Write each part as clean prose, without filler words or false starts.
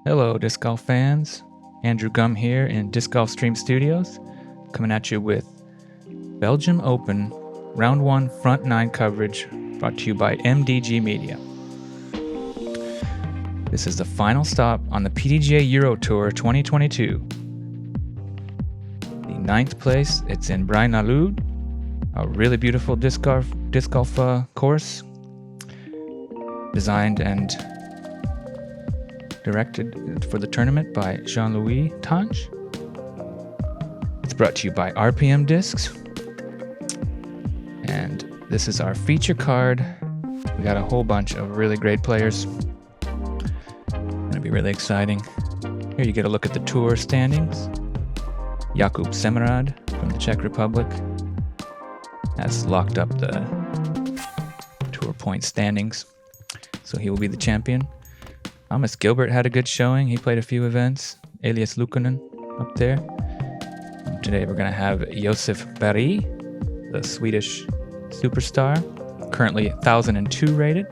Hello, Disc Golf fans. Andrew Gum here in Disc Golf Stream Studios, coming at you with Belgium Open Round 1 Front 9 coverage brought to you by MDG Media. This is the final stop on the PDGA Euro Tour 2022. The ninth place, it's in Braine-l'Alleud, a really beautiful disc golf course, designed and directed for the tournament by Jean-Louis Tange. It's brought to you by RPM Discs. And this is our feature card. We got a whole bunch of really great players. Gonna be really exciting. Here you get a look at the tour standings. Jakub Semerad from the Czech Republic has locked up the tour point standings, so he will be the champion. Thomas Gilbert had a good showing. He played a few events. Elias Luukkonen up there. And today we're going to have Josef Berg, the Swedish superstar, currently 1002 rated.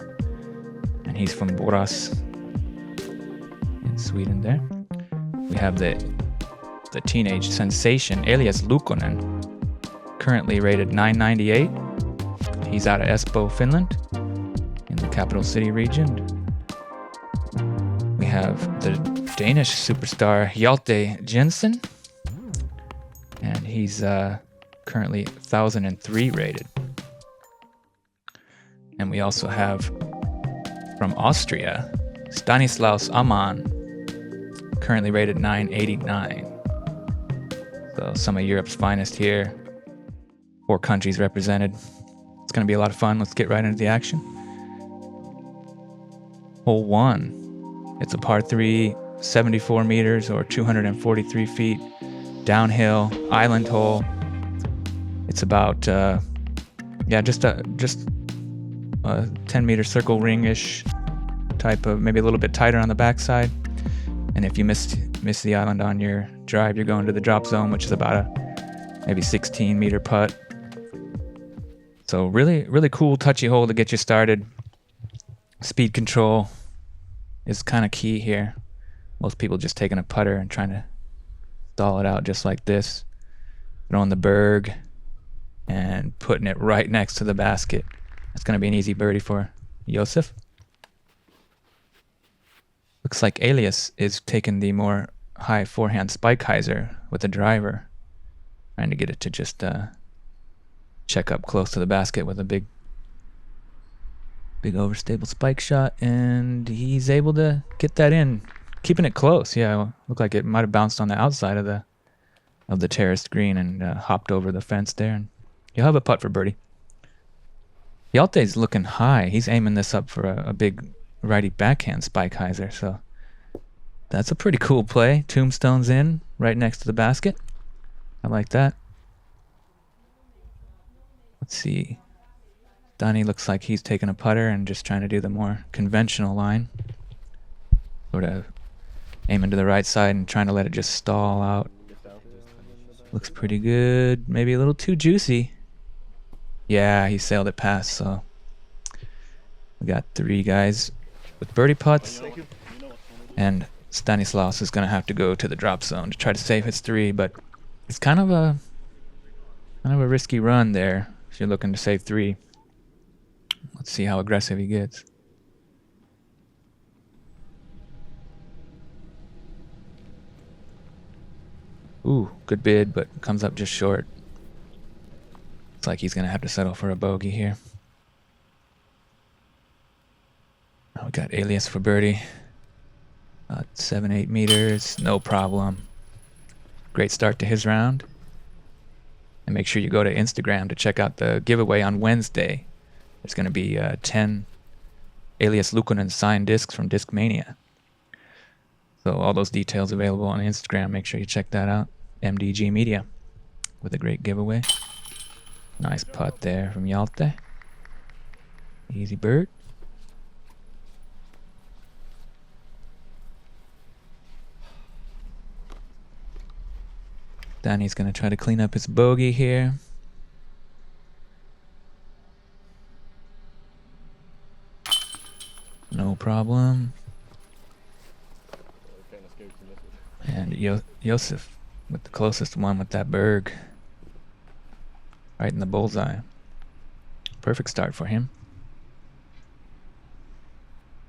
And he's from Borås in Sweden there. We have the teenage sensation, Elias Luukkonen, currently rated 998. He's out of Espoo, Finland, in the capital city region. We have the Danish superstar Hjalte Jensen, and he's currently 1003 rated. And we also have from Austria, Stanislaus Amann, currently rated 989. So some of Europe's finest here. 4 countries represented. It's going to be a lot of fun. Let's get right into the action. Hole 1. It's a par 3, 74 meters or 243 feet, downhill, island hole. It's about, just a 10-meter circle ring-ish type of, maybe a little bit tighter on the backside. And if you miss the island on your drive, you're going to the drop zone, which is about a maybe 16-meter putt. So really, really cool, touchy hole to get you started. Speed control is kind of key here. Most people just taking a putter and trying to stall it out just like this. Throwing the Berg and putting it right next to the basket. That's going to be an easy birdie for Josef. Looks like Elias is taking the more high forehand spike hyzer with the driver. Trying to get it to just check up close to the basket with a big overstable spike shot, and he's able to get that in, keeping it close. Yeah, looked like it might have bounced on the outside of the terraced green and hopped over the fence there. And you'll have a putt for birdie. Hjalte's looking high. He's aiming this up for a big righty backhand spike hyzer. So that's a pretty cool play. Tombstone's in right next to the basket. I like that. Let's see. Donnie looks like he's taking a putter and just trying to do the more conventional line. Sort of aiming to the right side and trying to let it just stall out. Looks pretty good. Maybe a little too juicy. Yeah, he sailed it past, so we got 3 guys with birdie putts. And Stanislaus is going to have to go to the drop zone to try to save his 3, but it's kind of a risky run there if you're looking to save 3. Let's see how aggressive he gets. Ooh, good bid, but comes up just short. Looks like he's going to have to settle for a bogey here. Now we got Elias for birdie. 7-8 meters, no problem. Great start to his round. And make sure you go to Instagram to check out the giveaway on Wednesday. There's going to be 10 Elias Luukkonen signed discs from Discmania. So all those details available on Instagram. Make sure you check that out. MDG Media with a great giveaway. Nice putt there from Hjalte. Easy bird. Danny's going to try to clean up his bogey here. No problem. And Josef with the closest one with that Berg. Right in the bullseye. Perfect start for him.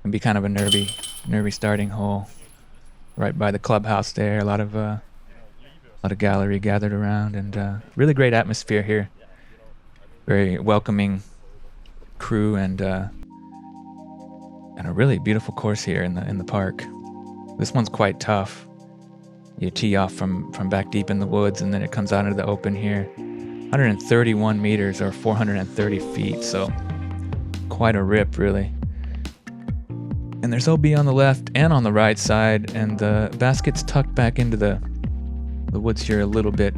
Can be kind of a nervy starting hole. Right by the clubhouse there. A lot of gallery gathered around, and really great atmosphere here. Very welcoming crew, and a really beautiful course here in the park. This one's quite tough. You tee off from back deep in the woods, and then it comes out into the open here. 131 meters or 430 feet, so quite a rip, really. And there's OB on the left and on the right side, and the basket's tucked back into the woods here a little bit.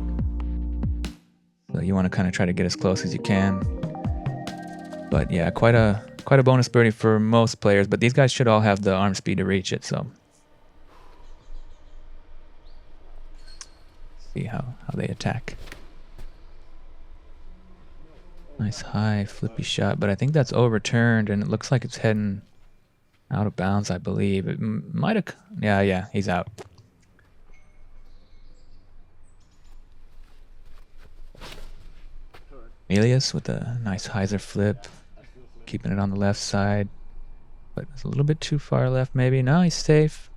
So you want to kind of try to get as close as you can. But yeah, quite a bonus birdie for most players, but these guys should all have the arm speed to reach it, so. See how they attack. Nice high flippy shot, but I think that's overturned, and it looks like it's heading out of bounds, I believe. It might have... Yeah, he's out. Elias with a nice hyzer flip, keeping it on the left side, but it's a little bit too far left maybe. No, he's safe.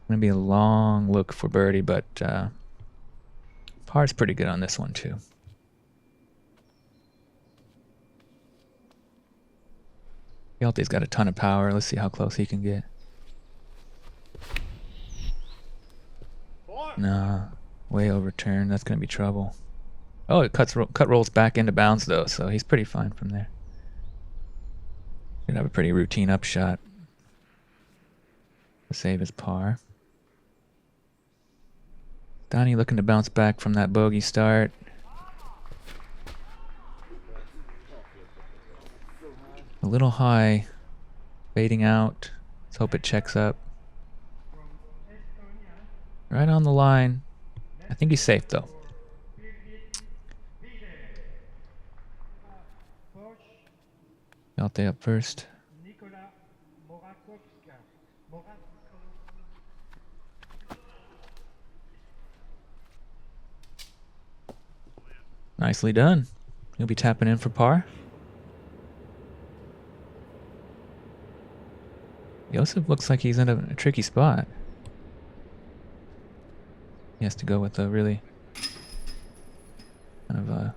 Gonna be a long look for birdie, but par's pretty good on this one too. Hjalte's got a ton of power. Let's see how close he can get. Nah, way overturned. That's gonna be trouble. Oh, it cut rolls back into bounds though, so he's pretty fine from there. Should have a pretty routine upshot to save his par. Donnie looking to bounce back from that bogey start. A little high, fading out. Let's hope it checks up. Right on the line. I think he's safe though. Hjalte up first. Nicely done. He'll be tapping in for par. Josef looks like he's in a tricky spot. He has to go with a really kind of a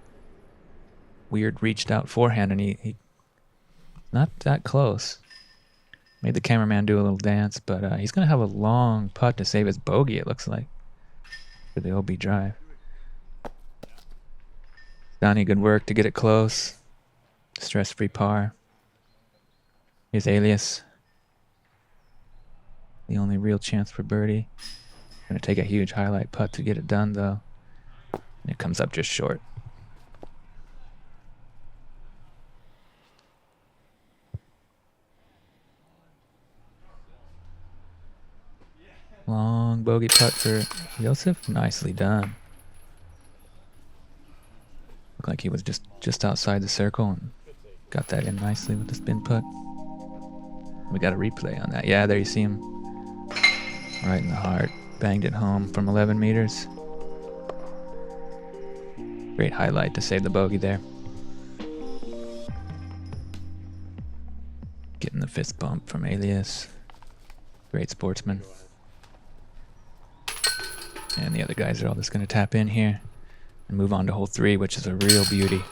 weird reached out forehand, and he not that close. Made the cameraman do a little dance, but he's going to have a long putt to save his bogey, it looks like, for the OB drive. Donnie, good work to get it close. Stress-free par. Here's Elias. The only real chance for birdie. Going to take a huge highlight putt to get it done, though. And it comes up just short. Long bogey putt for Josef. Nicely done. Looked like he was just outside the circle and got that in nicely with the spin putt. We got a replay on that. Yeah, there you see him. Right in the heart. Banged it home from 11 meters. Great highlight to save the bogey there. Getting the fist bump from Elias. Great sportsman. And the other guys are all just going to tap in here and move on to hole 3, which is a real beauty.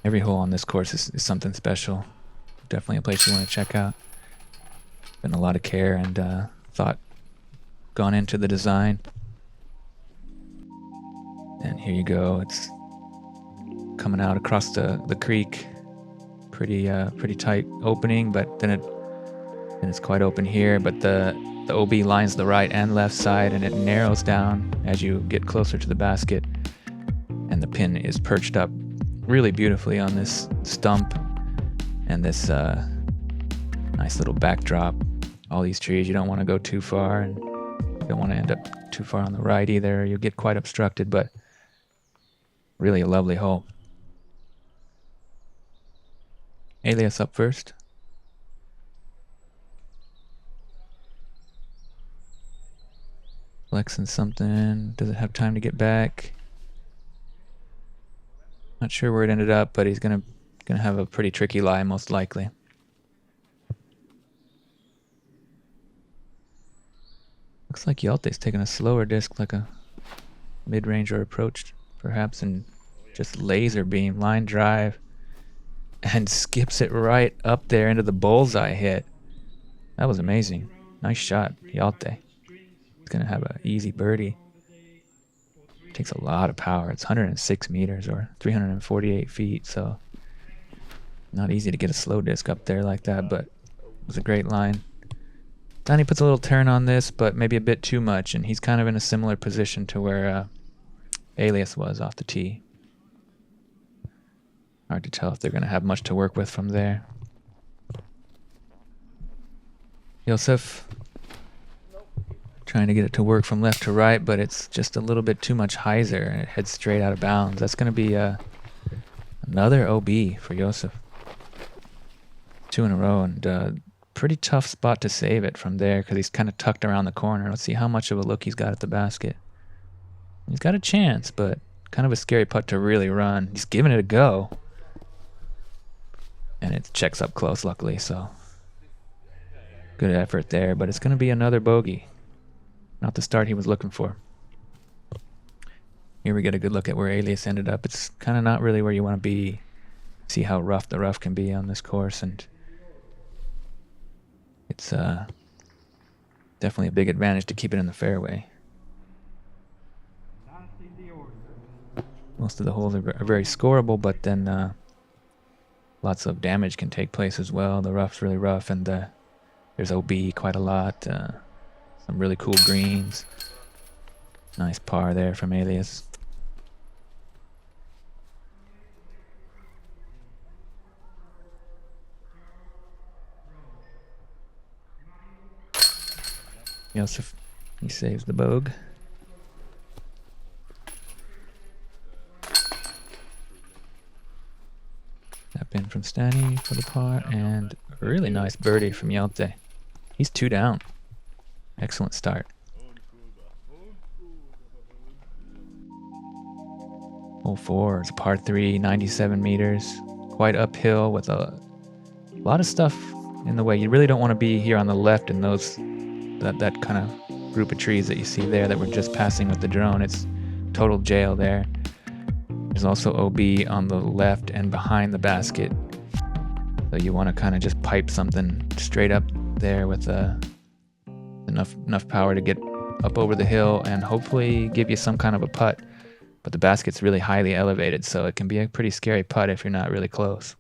Every hole on this course is something special. Definitely a place you want to check out. Been a lot of care and thought gone into the design. And here you go. It's coming out across the creek. Pretty tight opening, but then it's quite open here. But the OB lines the right and left side, and it narrows down as you get closer to the basket. And the pin is perched up really beautifully on this stump and this nice little backdrop. All these trees, you don't want to go too far, and you don't want to end up too far on the right either. You'll get quite obstructed, but really a lovely hole. Elias up first. Flexing something. Does it have time to get back? Not sure where it ended up, but he's gonna have a pretty tricky lie, most likely. Looks like Hjalte's taking a slower disc, like a mid-range or approach, perhaps, and just laser beam, line drive, and skips it right up there into the bullseye hit. That was amazing. Nice shot, Hjalte. He's gonna have an easy birdie. Takes a lot of power. It's 106 meters or 348 feet, so not easy to get a slow disc up there like that, but it was a great line. Donnie puts a little turn on this, but maybe a bit too much, and he's kind of in a similar position to where Elias was off the tee. Hard to tell if they're going to have much to work with from there. Josef trying to get it to work from left to right, but it's just a little bit too much hyzer, and it heads straight out of bounds. That's going to be another OB for Josef. 2 in a row, and pretty tough spot to save it from there because he's kind of tucked around the corner. Let's see how much of a look he's got at the basket. He's got a chance, but kind of a scary putt to really run. He's giving it a go. And it checks up close, luckily, so good effort there, but it's going to be another bogey. Not the start he was looking for. Here we get a good look at where Elias ended up. It's kind of not really where you want to be. See how rough the rough can be on this course, and it's definitely a big advantage to keep it in the fairway. Most of the holes are very scoreable, but then lots of damage can take place as well. The rough's really rough, and there's OB quite a lot. Some really cool greens. Nice par there from Elias. Josef, he saves the bogey. Tap in from Stani for the par, and a really nice birdie from Hjalte. He's 2 down. Excellent start. Hole 4 is a par 3, 97 meters. Quite uphill with a lot of stuff in the way. You really don't want to be here on the left in that kind of group of trees that you see there that we're just passing with the drone. It's total jail there. There's also OB on the left and behind the basket. So you want to kind of just pipe something straight up there with enough power to get up over the hill and hopefully give you some kind of a putt. But the basket's really highly elevated, so it can be a pretty scary putt if you're not really close.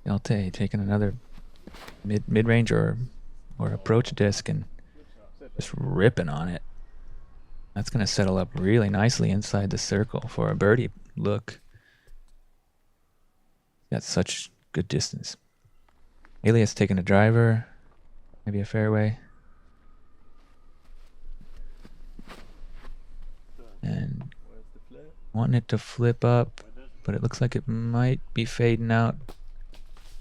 Hjalte taking another mid-range or approach disc and just ripping on it. That's going to settle up really nicely inside the circle for a birdie look. Got such good distance. Elias taking a driver, maybe a fairway. And wanting it to flip up, but it looks like it might be fading out.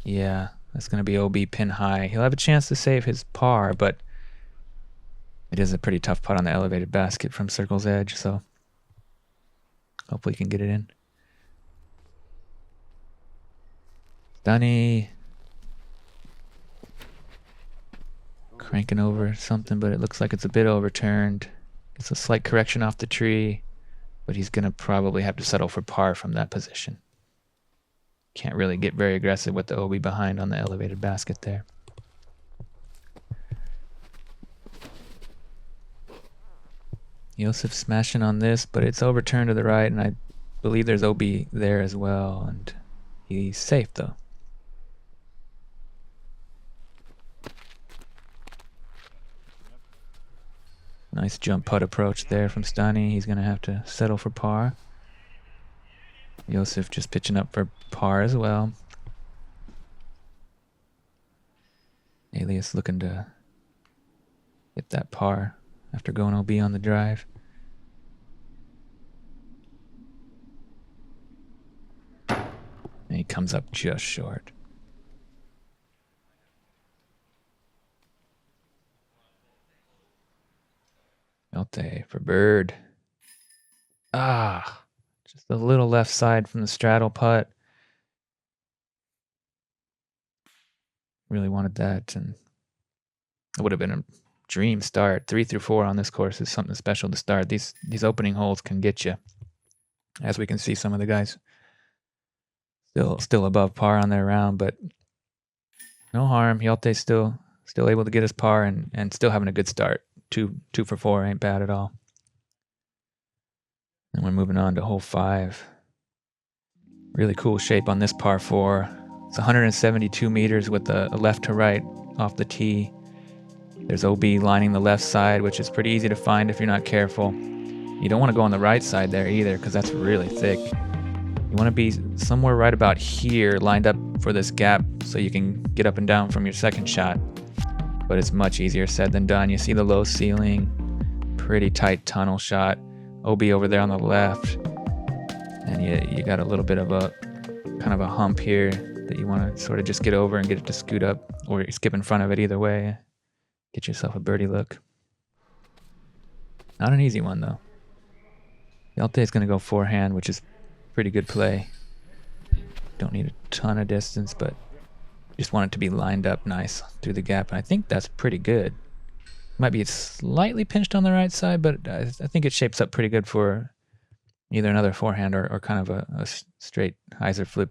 Yeah, that's going to be OB pin high. He'll have a chance to save his par, but it is a pretty tough putt on the elevated basket from circle's edge, so hopefully he can get it in. Stani cranking over something, but it looks like it's a bit overturned. It's a slight correction off the tree, but he's going to probably have to settle for par from that position. Can't really get very aggressive with the OB behind on the elevated basket there. Josef smashing on this, but it's overturned to the right, and I believe there's OB there as well, and he's safe though. Nice jump putt approach there from Stani. He's going to have to settle for par. Josef just pitching up for par as well. Elias looking to hit that par after going OB on the drive. And he comes up just short. Hjalte for bird. Ah, just a little left side from the straddle putt. Really wanted that, and it would have been a dream start. 3 through 4 on this course is something special to start. These opening holes can get you. As we can see, some of the guys still above par on their round, but no harm. Hjalte's still able to get his par and still having a good start. 2 for 4 ain't bad at all. And we're moving on to hole 5. Really cool shape on this par 4. It's 172 meters with a left to right off the tee. There's OB lining the left side, which is pretty easy to find if you're not careful. You don't want to go on the right side there either, because that's really thick. You want to be somewhere right about here, lined up for this gap, so you can get up and down from your second shot. But it's much easier said than done. You see the low ceiling, pretty tight tunnel shot. OB over there on the left, and you got a little bit of a kind of a hump here that you want to sort of just get over and get it to scoot up, or you skip in front of it. Either way, get yourself a birdie look. Not an easy one though. Hjalte is going to go forehand, which is pretty good play. Don't need a ton of distance, but just want it to be lined up nice through the gap, and I think that's pretty good. Might be slightly pinched on the right side, but I think it shapes up pretty good for either another forehand or kind of a straight hyzer flip,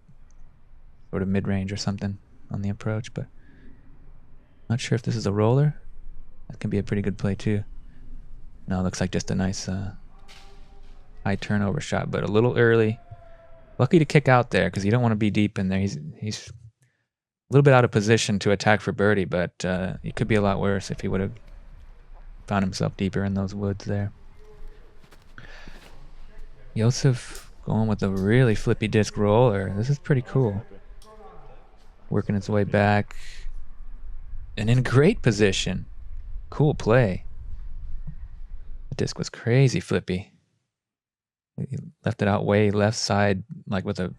sort of mid-range or something on the approach. But not sure if this is a roller. That can be a pretty good play too. No, it looks like just a nice high turnover shot, but a little early. Lucky to kick out there, because you don't want to be deep in there. He's a little bit out of position to attack for birdie, but it could be a lot worse if he would have found himself deeper in those woods there. Josef going with a really flippy disc roller. This is pretty cool. Working its way back. And in great position. Cool play. The disc was crazy flippy. He left it out way left side, like with a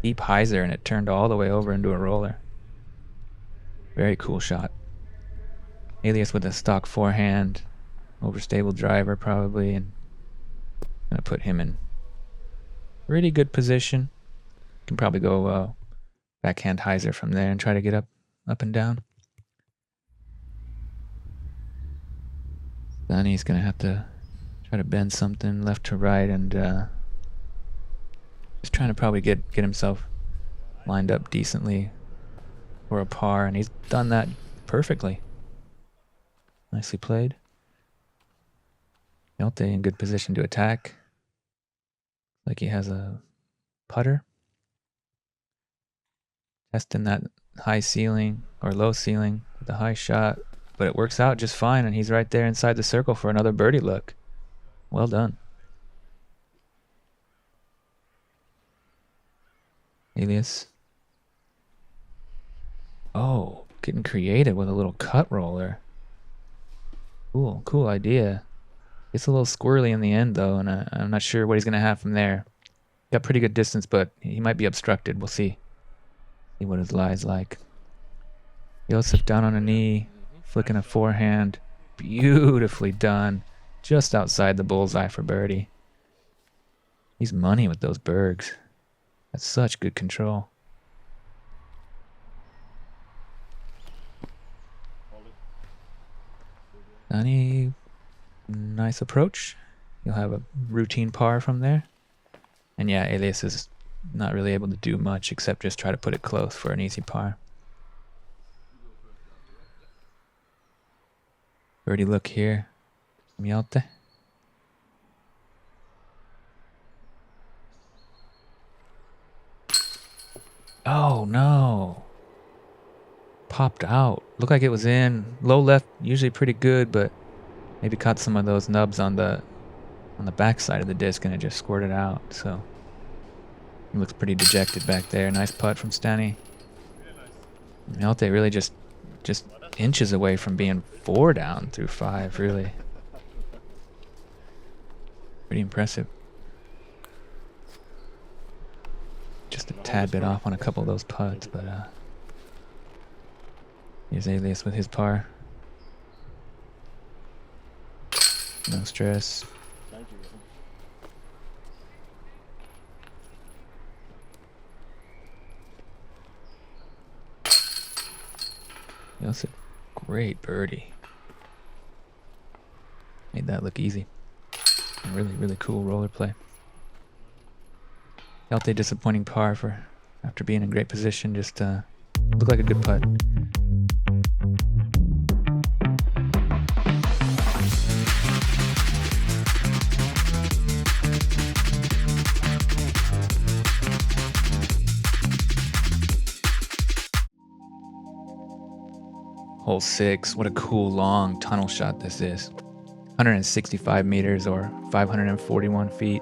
deep hyzer, and it turned all the way over into a roller. Very cool shot. Elias with a stock forehand, overstable driver probably, and gonna put him in pretty good position. Can probably go backhand hyzer from there and try to get up and down. Danny's gonna have to try to bend something left to right, and just trying to probably get himself lined up decently for a par, and he's done that perfectly. Nicely played. Hjalte in good position to attack. Like he has a putter. Testing that high ceiling or low ceiling with a high shot, but it works out just fine, and he's right there inside the circle for another birdie look. Well done. Elias. Oh, getting creative with a little cut roller. Cool idea. It's a little squirrely in the end though, and I'm not sure what he's going to have from there. Got pretty good distance, but he might be obstructed. We'll see. See what his lie's like. Josef down on a knee, flicking a forehand. Beautifully done. Just outside the bullseye for birdie. He's money with those Bergs. That's such good control. Danny, nice approach. You'll have a routine par from there. And yeah, Elias is not really able to do much except just try to put it close for an easy par. Birdie look here. Hjalte. Oh no. Popped out. Looked like it was in. Low left, usually pretty good, but maybe caught some of those nubs on the back side of the disc and it just squirted out. So he looks pretty dejected back there. Nice putt from Stani. Hjalte really just inches away from being 4 down through 5, really. Pretty impressive. Just a tad bit off on a couple of those putts, but here's Elias with his par. No, No stress. Josef, great birdie. Made that look easy. A really, really cool roller play. Hjalte disappointing par for after being in great position. Just looked like a good putt. Hole 6, what a cool long tunnel shot this is. 165 meters or 541 feet.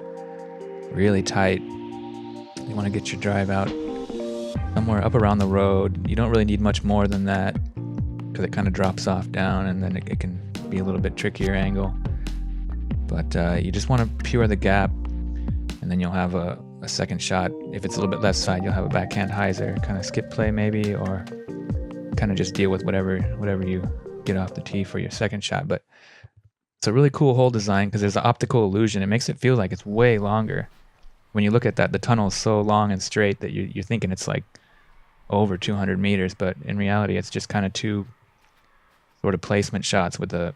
Really tight. You want to get your drive out somewhere up around the road. You don't really need much more than that because it kind of drops off down and then it can be a little bit trickier angle. But you just want to pure the gap and then you'll have a second shot. If it's a little bit left side, you'll have a backhand hyzer, kind of skip play maybe, or kind of just deal with whatever you get off the tee for your second shot. But it's a really cool hole design because there's an optical illusion. It makes it feel like it's way longer. When you look at that, the tunnel is so long and straight that you're thinking it's like over 200 meters, but in reality it's just kind of two sort of placement shots with a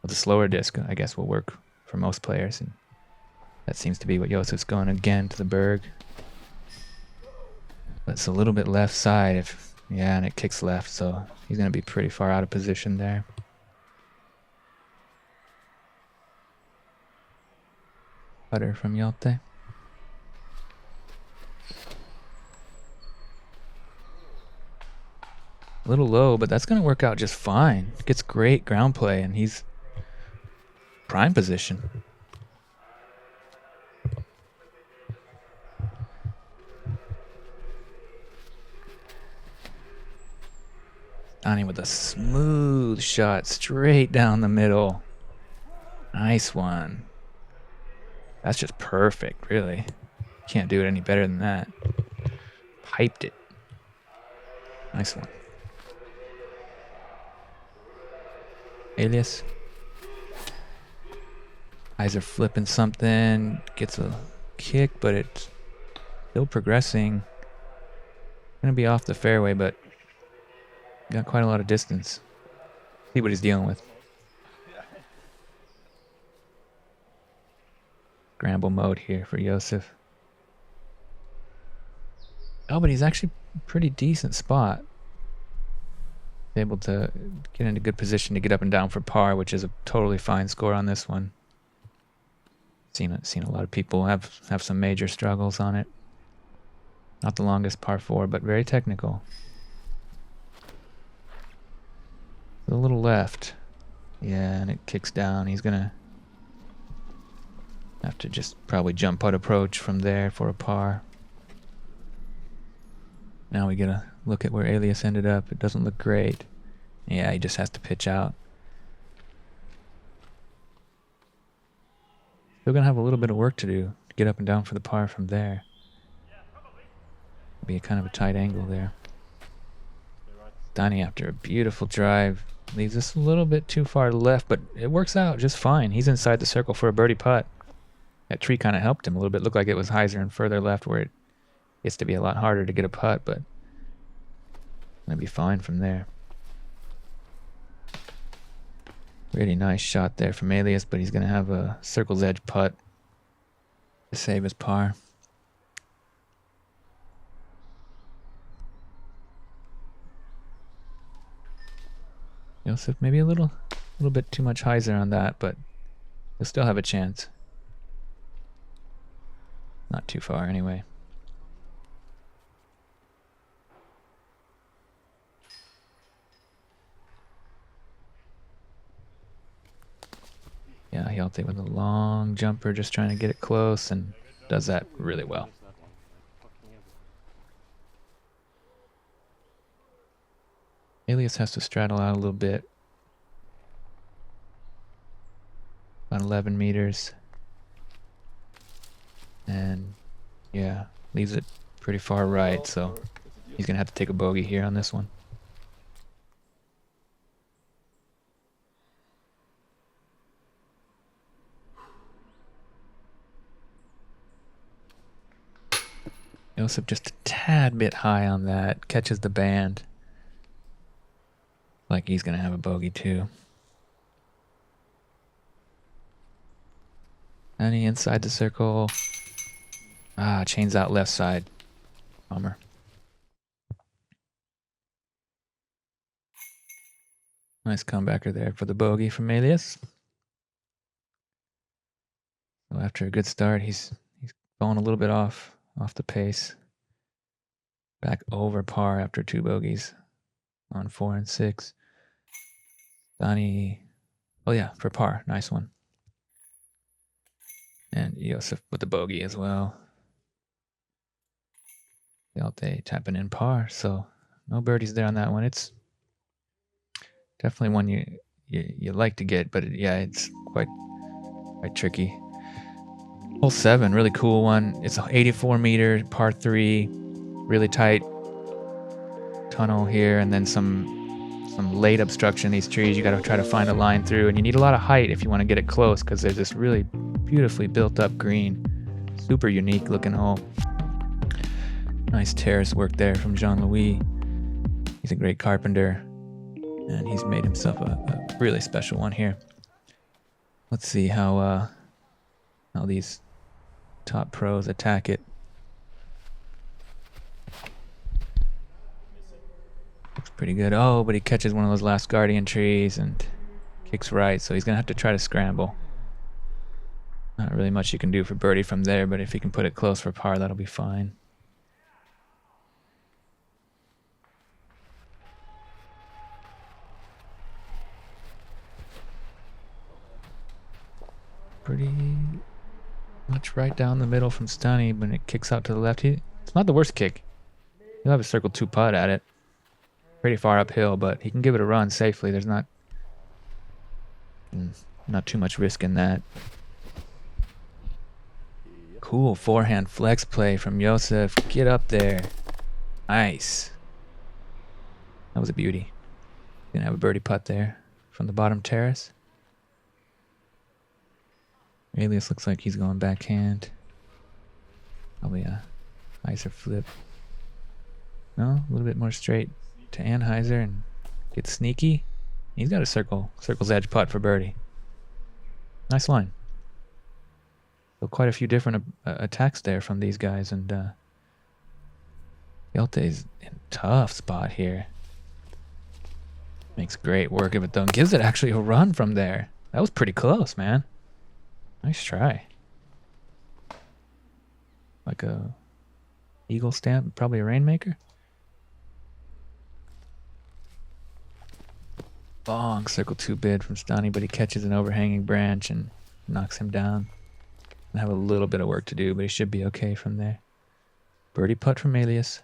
slower disc, I guess, will work for most players. And that seems to be what Josef's going again to the Berg. But it's a little bit left side, and it kicks left, so he's going to be pretty far out of position there. Putter from Hjalte. A little low, but that's going to work out just fine. Gets great ground play, and he's prime position. Stani with a smooth shot straight down the middle. Nice one. That's just perfect, really. Can't do it any better than that. Piped it. Nice one. Elias. Eyes are flipping something. Gets a kick, but it's still progressing. Gonna be off the fairway, but got quite a lot of distance. See what he's dealing with. Scramble mode here for Josef. Oh, but he's actually a pretty decent spot. Able to get into good position to get up and down for par, which is a totally fine score on this one. Seen a lot of people have some major struggles on it. Not the longest par 4, but very technical. A little left. Yeah, and it kicks down. He's gonna have to just probably jump putt approach from there for a par. Now we get a look at where Elias ended up. It doesn't look great. Yeah, he just has to pitch out. Still gonna have a little bit of work to do to get up and down for the par from there. Be a kind of a tight angle there. Stani, after a beautiful drive, leaves us a little bit too far left, but it works out just fine. He's inside the circle for a birdie putt. That tree kind of helped him a little bit. Looked like it was hyzer and further left where it gets to be a lot harder to get a putt, but gonna be fine from there. Really nice shot there from Elias, but he's gonna have a circle's edge putt to save his par. Josef, maybe a little bit too much hyzer on that, but he'll still have a chance. Not too far anyway. Yeah, Hjalte with a long jumper, just trying to get it close, and does that really well. Elias has to straddle out a little bit. About 11 meters. And yeah, leaves it pretty far right, so he's gonna have to take a bogey here on this one. Josef just a tad bit high on that. Catches the band. Like he's going to have a bogey too. And he inside the circle. Ah, chains out left side. Bummer. Nice comebacker there for the bogey from Elias. So after a good start, he's falling a little bit off the pace. Back over par after 2 bogeys on 4 and 6. Stani, oh yeah, for par, nice one. And Josef with the bogey as well. Hjalte tapping in par, so no birdies there on that one. It's definitely one you like to get, but yeah, it's quite tricky. Hole 7, really cool one. It's an 84 meter par 3, really tight tunnel here, and then some late obstruction in these trees. You got to try to find a line through, and you need a lot of height if you want to get it close, because there's this really beautifully built up green. Super unique looking hole. Nice terrace work there from Jean-Louis. He's a great carpenter, and he's made himself a really special one here. Let's see how these top pros attack it. Looks pretty good. Oh, but he catches one of those last guardian trees and kicks right, so he's gonna have to try to scramble. Not really much you can do for birdie from there, but if he can put it close for par, that'll be fine. Pretty much right down the middle from Stani, when it kicks out to the left. It's not the worst kick. He'll have a circle 2 putt at it. Pretty far uphill, but he can give it a run safely. There's not too much risk in that. Cool forehand flex play from Josef. Get up there. Nice. That was a beauty. Gonna have a birdie putt there from the bottom terrace. Elias looks like he's going backhand. Probably a Heiser flip. No, a little bit more straight to Anheuser and get sneaky. He's got a circle's edge putt for birdie. Nice line. So quite a few different attacks there from these guys, and Hjalte's in a tough spot here. Makes great work of it though, and gives it actually a run from there. That was pretty close, man. Nice try. Like a eagle stamp, probably a rainmaker. Long circle 2 bid from Stani, but he catches an overhanging branch and knocks him down. And have a little bit of work to do, but he should be okay from there. Birdie putt from Elias.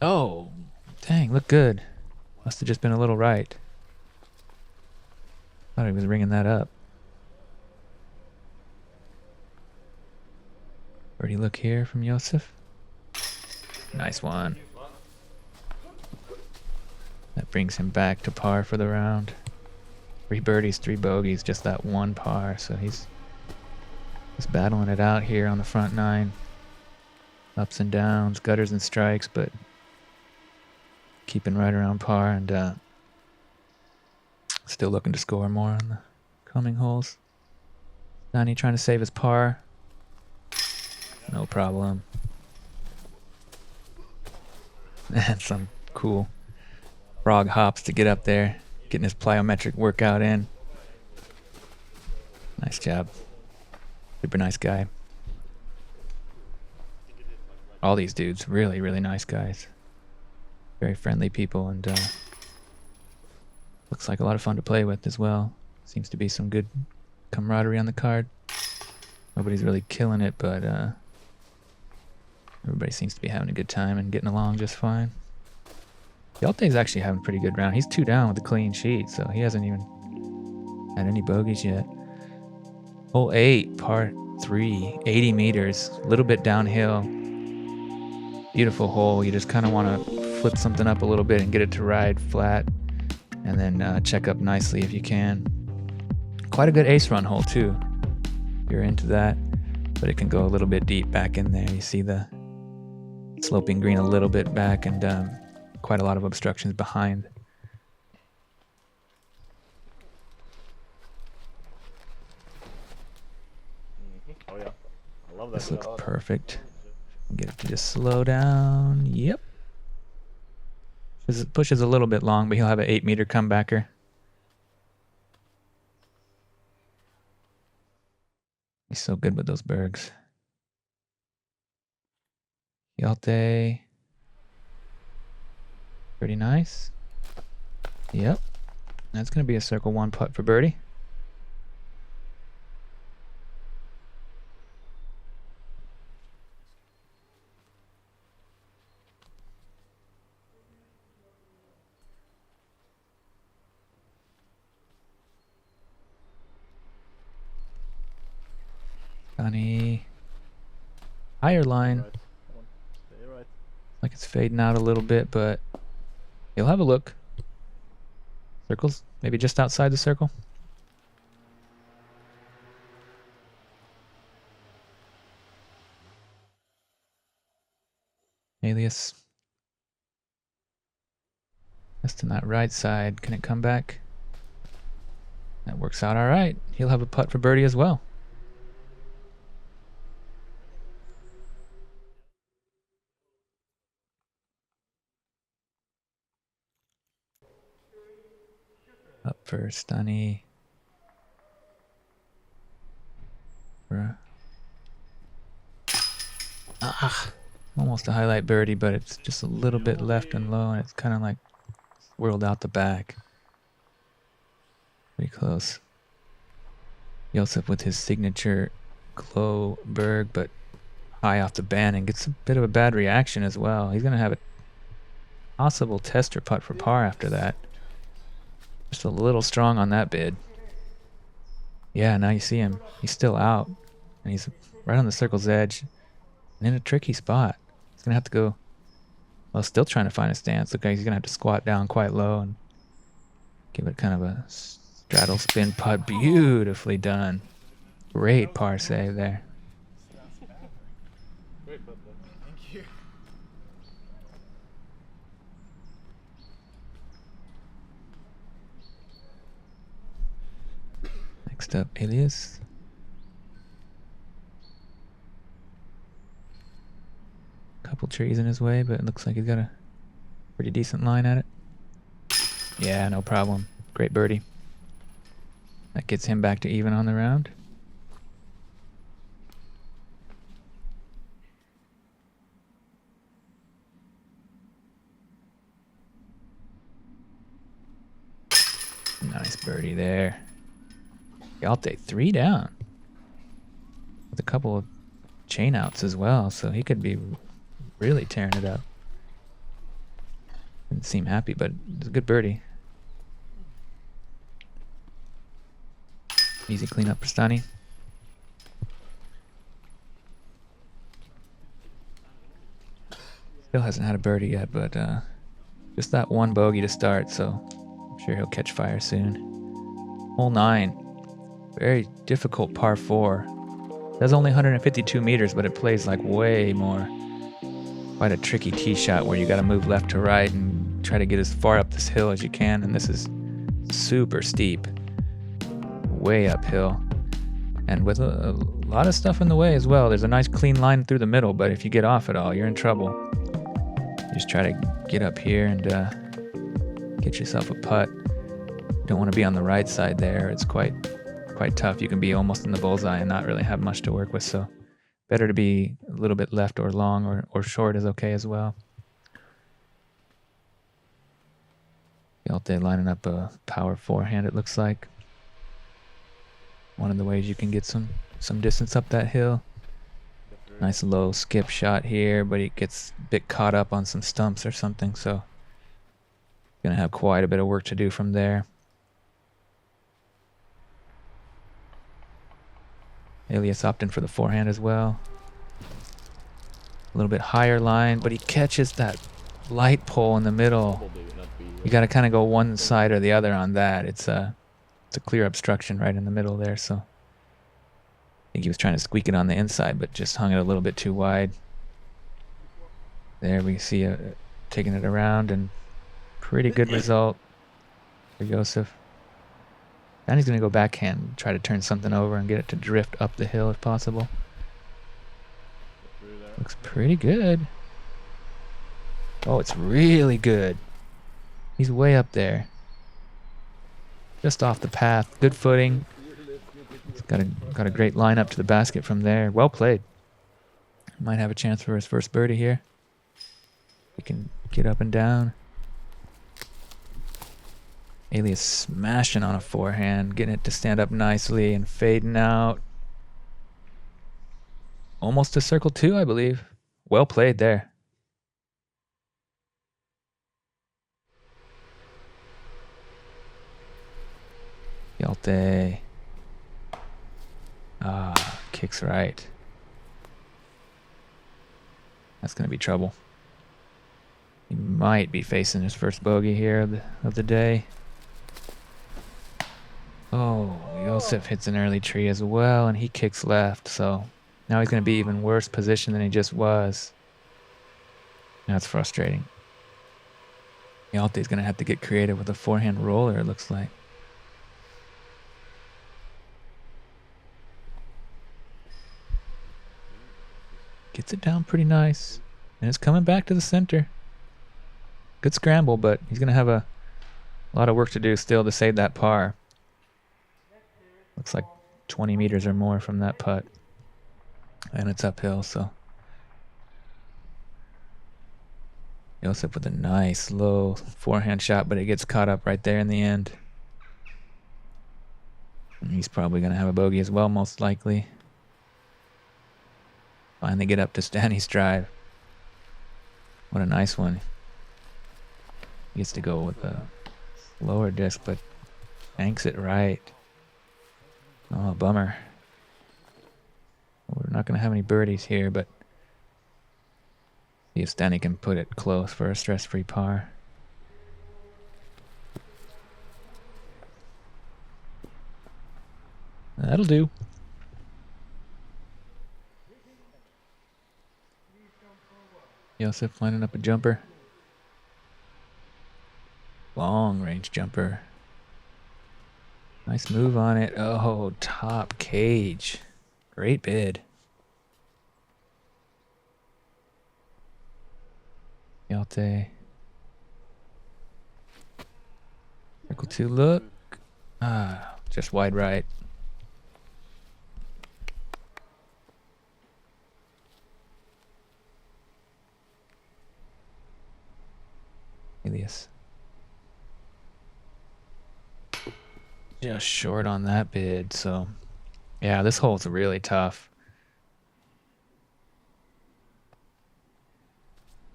Oh, dang, look good. Must have just been a little right. Thought he was ringing that up. Birdie look here from Josef. Nice one. That brings him back to par for the round. 3 birdies, 3 bogeys, just that 1 par. So he's battling it out here on the front 9. Ups and downs, gutters and strikes, but keeping right around par, and still looking to score more on the coming holes. Stani trying to save his par. No problem. And some cool frog hops to get up there, getting his plyometric workout in. Nice job. Super nice guy. All these dudes, really, really nice guys. Very friendly people, and looks like a lot of fun to play with as well. Seems to be some good camaraderie on the card. Nobody's really killing it, but everybody seems to be having a good time and getting along just fine. Hjalte's actually having a pretty good round. He's 2 down with a clean sheet, so he hasn't even had any bogeys yet. Hole 8, par 3, 80 meters, a little bit downhill. Beautiful hole. You just kind of want to flip something up a little bit and get it to ride flat, and then check up nicely if you can. Quite a good ace run hole too. you're into that, but it can go a little bit deep back in there. You see the sloping green a little bit back, and quite a lot of obstructions behind. Oh yeah, I love that. This looks perfect. Get it to just slow down. Yep. It pushes a little bit long, but he'll have an 8-meter comebacker. He's so good with those Bergs. Hjalte. Pretty nice. Yep. That's going to be a circle 1 putt for birdie. Sunny. Higher line. Stay right. Like it's fading out a little bit, but you'll have a look. Circles, maybe just outside the circle. Elias. Just on that right side. Can it come back? That works out all right. He'll have a putt for birdie as well. Up for Stani. Almost a highlight birdie, but it's just a little bit left and low, and it's kind of like swirled out the back. Pretty close. Josef with his signature glow Berg, but high off the band, and gets a bit of a bad reaction as well. He's going to have a possible tester putt for par after that. Just a little strong on that bid. Yeah, now you see him. He's still out, and he's right on the circle's edge and in a tricky spot. He's going to have to go, well, still trying to find a stance. Look like he's going to have to squat down quite low and give it kind of a straddle spin putt. Beautifully done. Great par save there. Great putt there. Thank you. Next up, Elias. Couple trees in his way, but it looks like he's got a pretty decent line at it. Yeah, no problem. Great birdie. That gets him back to even on the round. Nice birdie there. Hjalte 3 down. With a couple of chain outs as well, so he could be really tearing it up. Didn't seem happy, but it's a good birdie. Easy cleanup for Stani. Still hasn't had a birdie yet, but just that one bogey to start, so I'm sure he'll catch fire soon. Hole 9. Very difficult par 4. That's only 152 meters, but it plays like way more. Quite a tricky tee shot where you got to move left to right and try to get as far up this hill as you can, and this is super steep. Way uphill. And with a lot of stuff in the way as well. There's a nice clean line through the middle, but if you get off at all, you're in trouble. You just try to get up here and get yourself a putt. You don't want to be on the right side there. It's quite tough. You can be almost in the bullseye and not really have much to work with, so better to be a little bit left or long or short is okay as well. Hjalte lining up a power forehand, it looks like. One of the ways you can get some distance up that hill. Nice low skip shot here, but he gets a bit caught up on some stumps or something, so gonna have quite a bit of work to do from there. Elias opting for the forehand as well. A little bit higher line, but he catches that light pole in the middle. You got to kind of go one side or the other on that. It's a clear obstruction right in the middle there, so think he was trying to squeak it on the inside, but just hung it a little bit too wide. There we see taking it around, and pretty good result for Josef. Then he's going to go backhand, try to turn something over and get it to drift up the hill if possible. Looks pretty good. Oh, it's really good. He's way up there. Just off the path. Good footing. He's got a great line up to the basket from there. Well played. Might have a chance for his first birdie here. He can get up and down. Elias smashing on a forehand, getting it to stand up nicely and fading out. Almost to circle 2, I believe. Well played there. Hjalte. Kicks right. That's going to be trouble. He might be facing his first bogey here of the day. Oh, Josef hits an early tree as well, and he kicks left, so now he's going to be even worse position than he just was. That's frustrating. Hjalte's going to have to get creative with a forehand roller, it looks like. Gets it down pretty nice, and it's coming back to the center. Good scramble, but he's going to have a lot of work to do still to save that par. Looks like 20 meters or more from that putt. And it's uphill, so. Josef with a nice low forehand shot, but it gets caught up right there in the end. And he's probably going to have a bogey as well, most likely. Finally get up to Stani's drive. What a nice one. He gets to go with a lower disc, but banks it right. Oh, bummer. We're not going to have any birdies here, but see if Stani can put it close for a stress-free par. That'll do. Josef lining up a jumper. Long range jumper. Nice move on it. Oh, top cage. Great bid. Hjalte. Circle 2 look. Just wide right. Elias. Just short on that bid, so yeah, this hole's really tough.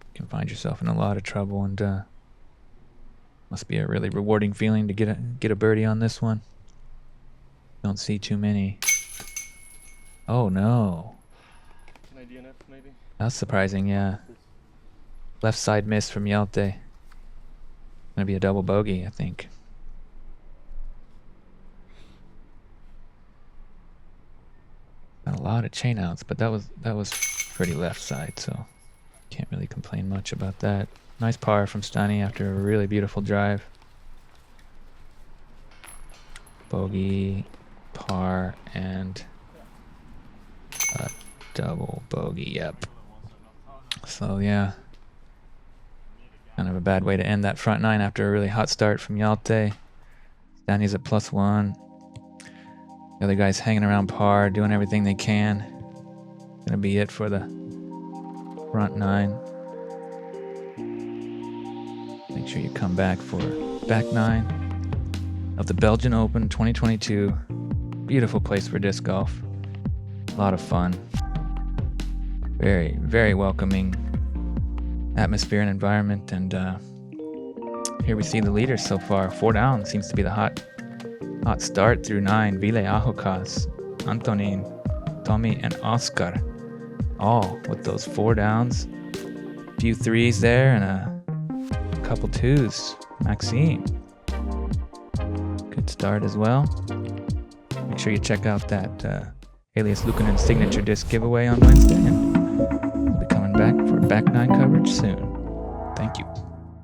You can find yourself in a lot of trouble, and must be a really rewarding feeling to get a birdie on this one. Don't see too many. Oh no. Can I DNF maybe? That's surprising, yeah. Left side miss from Hjalte. Gonna be a double bogey, I think. Got a lot of chain outs, but that was pretty left side, so can't really complain much about that. Nice par from Stani after a really beautiful drive. Bogey, par, and a double bogey, yep. So yeah, kind of a bad way to end that front nine after a really hot start from Hjalte. Stani's at +1. The other guys hanging around par, doing everything they can. Gonna be it for the front nine. Make sure you come back for back nine of the Belgian Open 2022. Beautiful place for disc golf. A lot of fun. Very, very welcoming atmosphere and environment. And here we see the leaders so far. 4 down seems to be the hot start through 9. Ville Ahokas, Antonin, Tommy, and Oscar. All with those 4 downs. A few 3s there and a couple 2s. Maxime. Good start as well. Make sure you check out that Elias Luukkonen signature disc giveaway on Wednesday, and we'll be coming back for back nine coverage soon.